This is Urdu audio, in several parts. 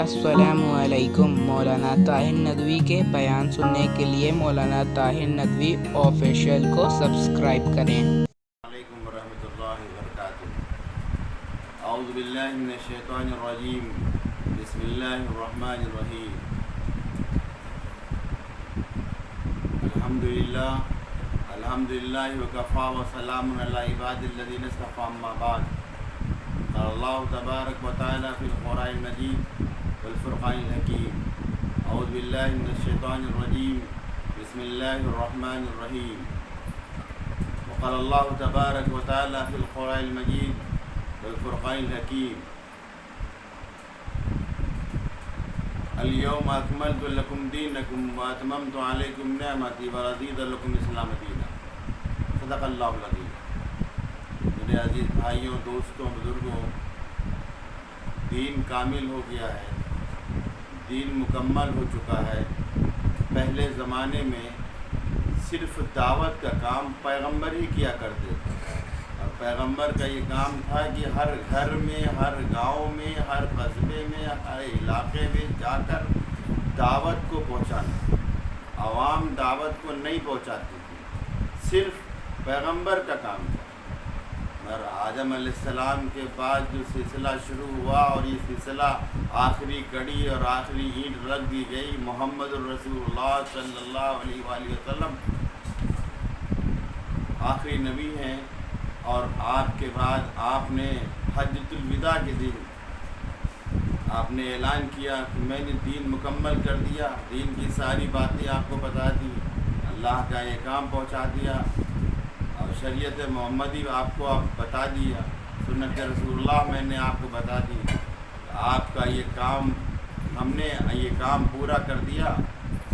السلام علیکم۔ مولانا طاہر ندوی کے بیان سننے کے لیے مولانا طاہر ندوی آفیشیل کو سبسکرائب کریں۔ علیکم ورحمۃ اللہ وبرکاتہ۔ اعوذ باللہ من الشیطان الرجیم، بسم اللہ الرحمن الرحیم۔ الحمدللہ وکفی وسلام علی عباد الذین اصطفی، اما بعد۔ قال اللہ تبارک و تعالی فی القرآن المجید والفرقان الحکیم۔ اعوذ باللہ من الشیطان الرجیم، بسم اللہ الرحمن الرحیم۔ وقال اللہ تبارک و تعالی فی القرآن المجید والفرقان الحکیم۔ الیوم اکملت لکم دینکم واتممت علیکم نعمتی ورضیت لکم الاسلام دینا۔ صدق اللہ العظیم۔ میرے عزیز بھائیوں، دوستوں، بزرگوں، دین کامل ہو گیا ہے، دین مکمل ہو چکا ہے۔ پہلے زمانے میں صرف دعوت کا کام پیغمبر ہی کیا کرتے تھے، اور پیغمبر کا یہ کام تھا کہ ہر گھر میں، ہر گاؤں میں، ہر قصبے میں، ہر علاقے میں جا کر دعوت کو پہنچانا۔ عوام دعوت کو نہیں پہنچاتی تھی، صرف پیغمبر کا کام تھا۔ اور آدم علیہ السلام کے بعد جو سلسلہ شروع ہوا، اور یہ سلسلہ آخری کڑی اور آخری اینٹ رکھ دی گئی، محمد الرسول اللہ صلی اللہ علیہ وآلہ وسلم آخری نبی ہیں۔ اور آپ کے بعد آپ نے حجۃ الوداع کے دن آپ نے اعلان کیا کہ میں نے دین مکمل کر دیا، دین کی ساری باتیں آپ کو بتا دی، اللہ کا یہ کام پہنچا دیا، اور شریعت محمدی آپ کو بتا دیا، سنت رسول اللہ میں نے آپ کو بتا دی۔ آپ کا یہ کام، ہم نے یہ کام پورا کر دیا۔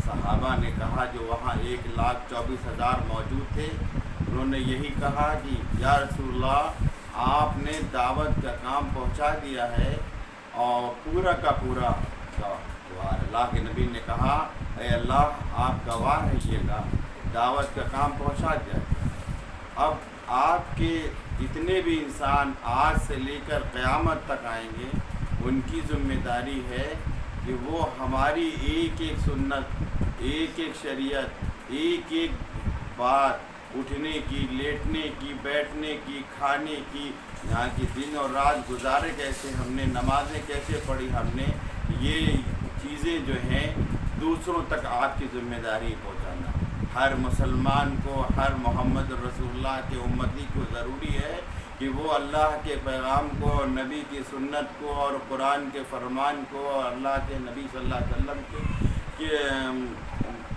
صحابہ نے کہا، جو وہاں 1,24,000 موجود تھے، انہوں نے یہی کہا کہ یا رسول اللہ، آپ نے دعوت کا کام پہنچا دیا ہے اور پورا کا پورا گواہ۔ اللہ کے نبی نے کہا، اے اللہ، آپ گواہ رہیے گا، دعوت کا کام پہنچا دیا۔ اب آپ کے جتنے بھی انسان آج سے لے کر قیامت تک آئیں گے، ان کی ذمہ داری ہے کہ وہ ہماری ایک ایک سنت، ایک ایک شریعت، ایک ایک بات، اٹھنے کی، لیٹنے کی، بیٹھنے کی، کھانے کی، یہاں کی دن اور رات گزارے کیسے ہم نے، نمازیں کیسے پڑھی ہم نے، یہ چیزیں جو ہیں دوسروں تک آپ کی ذمہ داری پہنچانا۔ ہر مسلمان کو، ہر محمد رسول اللہ کے امتی کو ضروری ہے کہ وہ اللہ کے پیغام کو، اور نبی کی سنت کو، اور قرآن کے فرمان کو، اور اللہ کے نبی صلی اللہ علیہ وسلم کے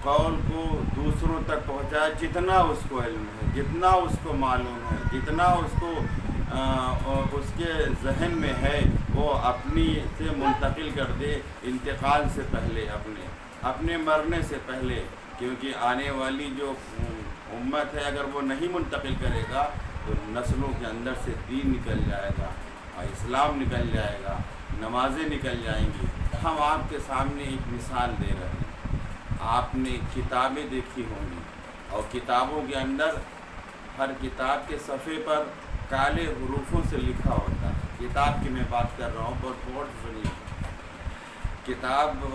قول کو دوسروں تک پہنچائے، جتنا اس کو علم ہے، جتنا اس کو معلوم ہے، جتنا اس کو اس کے ذہن میں ہے، وہ اپنی سے منتقل کر دے، انتقال سے پہلے، اپنے مرنے سے پہلے، کیونکہ آنے والی جو امت ہے، اگر وہ نہیں منتقل کرے گا تو نسلوں کے اندر سے دین نکل جائے گا، اور اسلام نکل جائے گا، نمازیں نکل جائیں گی۔ ہم آپ کے سامنے ایک مثال دے رہے ہیں۔ آپ نے کتابیں دیکھی ہوں گی، اور کتابوں کے اندر ہر کتاب کے صفحے پر کالے حروفوں سے لکھا ہوتا ہے۔ کتاب کی میں بات کر رہا ہوں، بہت غور سے سنیے۔ کتاب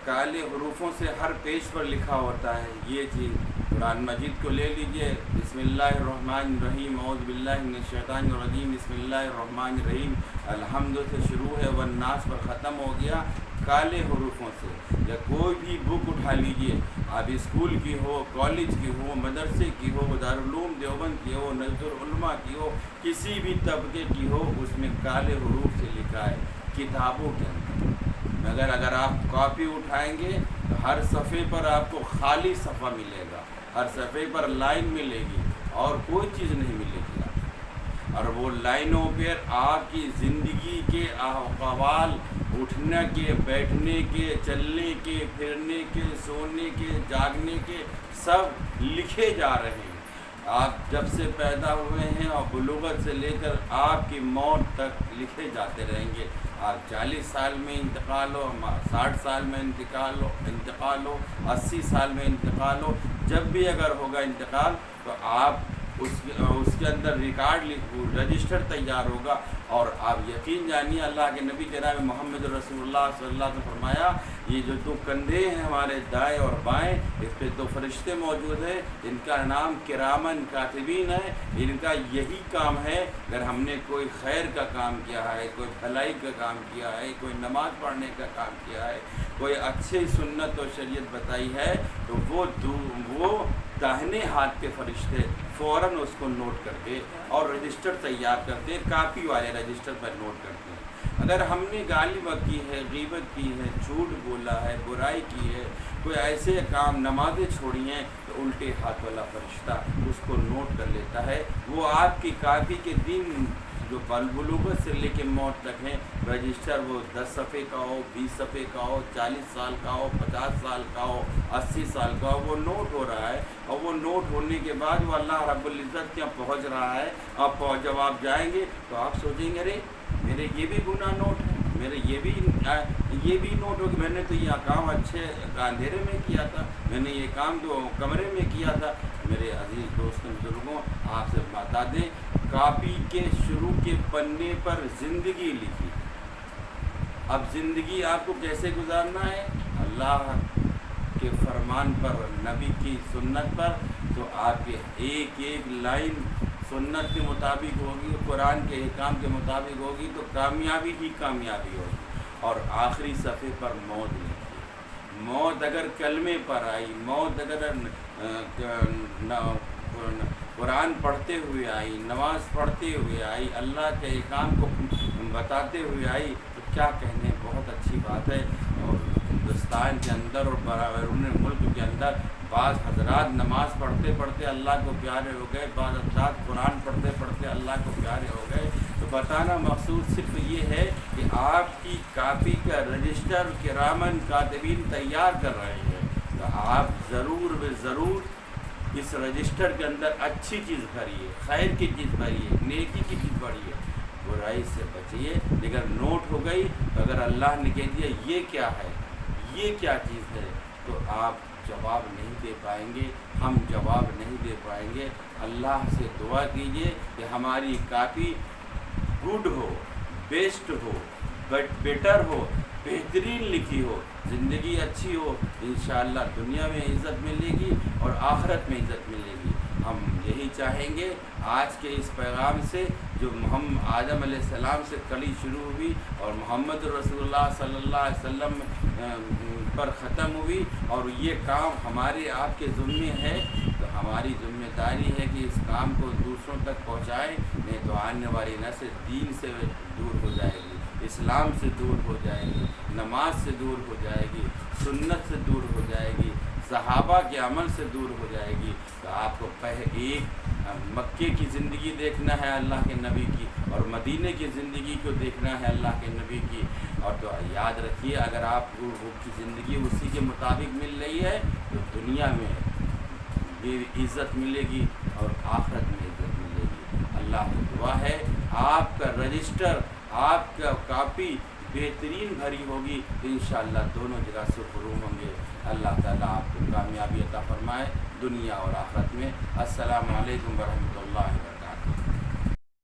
کالے حروفوں سے ہر پیج پر لکھا ہوتا ہے یہ چیز۔ قرآن مجید کو لے لیجئے، بسم اللہ الرحمن الرحیم، اعوذ باللہ من الشیطان الرجیم، بسم اللہ الرحمن الرحیم، الحمد سے شروع ہے، والناس پر ختم ہو گیا، کالے حروفوں سے۔ یا کوئی بھی بک اٹھا لیجئے، اب اسکول کی ہو، کالج کی ہو، مدرسے کی ہو، دارالعلوم دیوبند کی ہو، نظر العلماء کی ہو، کسی بھی طبقے کی ہو، اس میں کالے حروف سے لکھا ہے کتابوں کے اندر۔ مگر اگر آپ کاپی اٹھائیں گے تو ہر صفحے پر آپ کو خالی صفحہ ملے گا، ہر صفحے پر لائن ملے گی، اور کوئی چیز نہیں ملے گی۔ اور وہ لائنوں پر آپ کی زندگی کے احوال، اٹھنے کے، بیٹھنے کے، چلنے کے، پھرنے کے، سونے کے، جاگنے کے، سب لکھے جا رہے ہیں۔ آپ جب سے پیدا ہوئے ہیں اور بلوغت سے لے کر آپ کی موت تک لکھے جاتے رہیں گے۔ آپ 40 سال میں انتقال ہو، 60 سال میں انتقال ہو، 80 سال میں انتقال ہو، جب بھی اگر ہوگا انتقال تو آپ اس کے اندر ریکارڈ رجسٹر تیار ہوگا، اور آپ یقین جانیے اللہ کے نبی جناب محمد رسول اللہ صلی اللہ علیہ وسلم نے فرمایا یہ جو دو کندھے ہیں ہمارے دائیں اور بائیں اس پہ دو فرشتے موجود ہیں، ان کا نام کرامن کاتبین ہے۔ ان کا یہی کام ہے، اگر ہم نے کوئی خیر کا کام کیا ہے، کوئی بھلائی کا کام کیا ہے، کوئی نماز پڑھنے کا کام کیا ہے، کوئی اچھی سنت و شریعت بتائی ہے، تو وہ داہنے ہاتھ کے فرشتے فوراً اس کو نوٹ کر کے اور رجسٹر تیار کرتے ہیں، کاپی والے رجسٹر پر نوٹ کرتے ہیں۔ اگر ہم نے گالی کی ہے، غیبت کی ہے، جھوٹ بولا ہے، برائی کی ہے، کوئی ایسے کام نمازیں چھوڑی ہیں، تو الٹے ہاتھ والا فرشتہ اس کو نوٹ کر لیتا ہے۔ وہ آپ کی کاپی کے دن جو بلوغت سے لے کے موت تک ہیں، رجسٹر وہ 10 صفحے کا ہو، 20 صفحے کا ہو، 40 سال کا ہو، 50 سال کا ہو، 80 سال کا ہو، وہ نوٹ ہو رہا ہے۔ اور وہ نوٹ ہونے کے بعد وہ اللہ رب العزت کیا پہنچ رہا ہے۔ جب آپ جائیں گے تو آپ سوچیں گے ارے میرے یہ بھی گناہ نوٹ ہے، میرے یہ بھی نوٹ ہو کہ میں نے تو یہ کام اچھے اندھیرے میں کیا تھا، میں نے یہ کام تو کمرے میں کیا تھا۔ میرے عزیز دوستوں بزرگوں، آپ سے بتا دیں، کاپی کے شروع کے پنے پر زندگی لکھی۔ اب زندگی آپ کو کیسے گزارنا ہے؟ اللہ کے فرمان پر، نبی کی سنت پر، تو آپ کے ایک ایک لائن سنت کے مطابق ہوگی، قرآن کے احکام کے مطابق ہوگی، تو کامیابی ہی کامیابی ہوگی۔ اور آخری صفحے پر موت لکھی۔ موت اگر کلمے پر آئی، موت اگر قرآن پڑھتے ہوئے آئی، نماز پڑھتے ہوئے آئی، اللہ کے احکام کو بتاتے ہوئے آئی، تو کیا کہنے، بہت اچھی بات ہے۔ اور ہندوستان کے اندر اور بیرون ملک کے اندر بعض حضرات نماز پڑھتے پڑھتے اللہ کو پیارے ہو گئے، بعض حضرات قرآن پڑھتے پڑھتے اللہ کو پیارے ہو گئے۔ تو بتانا مقصود صرف یہ ہے کہ آپ کی کاپی کا رجسٹر کرامن کاتبین تیار کر رہے ہیں، تو آپ ضرور اس رجسٹر کے اندر اچھی چیز بھریے، خیر کی چیز بھریے، نیکی کی چیز بھریے، برائی سے بچیے۔ اگر نوٹ ہو گئی تو اگر اللہ نے کہہ دیا یہ کیا ہے، یہ کیا چیز ہے، تو آپ جواب نہیں دے پائیں گے، ہم جواب نہیں دے پائیں گے۔ اللہ سے دعا کیجیے کہ ہماری کاپی گڈ ہو، بیسٹ ہو، بیٹر ہو، بہترین لکھی ہو، زندگی اچھی ہو، انشاءاللہ دنیا میں عزت ملے گی اور آخرت میں عزت ملے گی۔ ہم یہی چاہیں گے آج کے اس پیغام سے، جو محمد آدم علیہ السلام سے کڑی شروع ہوئی اور محمد رسول اللہ صلی اللہ علیہ وسلم پر ختم ہوئی، اور یہ کام ہمارے آپ کے ذمے ہے، تو ہماری ذمہ داری ہے کہ اس کام کو دوسروں تک پہنچائیں، نہیں تو آنے والی نسل دین سے دور ہو جائے گی، اسلام سے دور ہو جائے گی، نماز سے دور ہو جائے گی، سنت سے دور ہو جائے گی، صحابہ کے عمل سے دور ہو جائے گی۔ تو آپ کو ایک مکے کی زندگی دیکھنا ہے اللہ کے نبی کی، اور مدینے کی زندگی کو دیکھنا ہے اللہ کے نبی کی۔ اور تو یاد رکھیے، اگر آپ کو کی زندگی اسی کے مطابق مل رہی ہے تو دنیا میں بھی عزت ملے گی اور آخرت میں عزت ملے گی۔ اللہ کی دعا ہے آپ کا رجسٹر، آپ کا کاپی بہترین بھری ہوگی، تو انشاءاللہ دونوں جگہ سے پرو ہوں گے۔ اللہ تعالیٰ آپ کو کامیابی عطا فرمائے دنیا اور آخرت میں۔ السلام علیکم ورحمۃ اللہ۔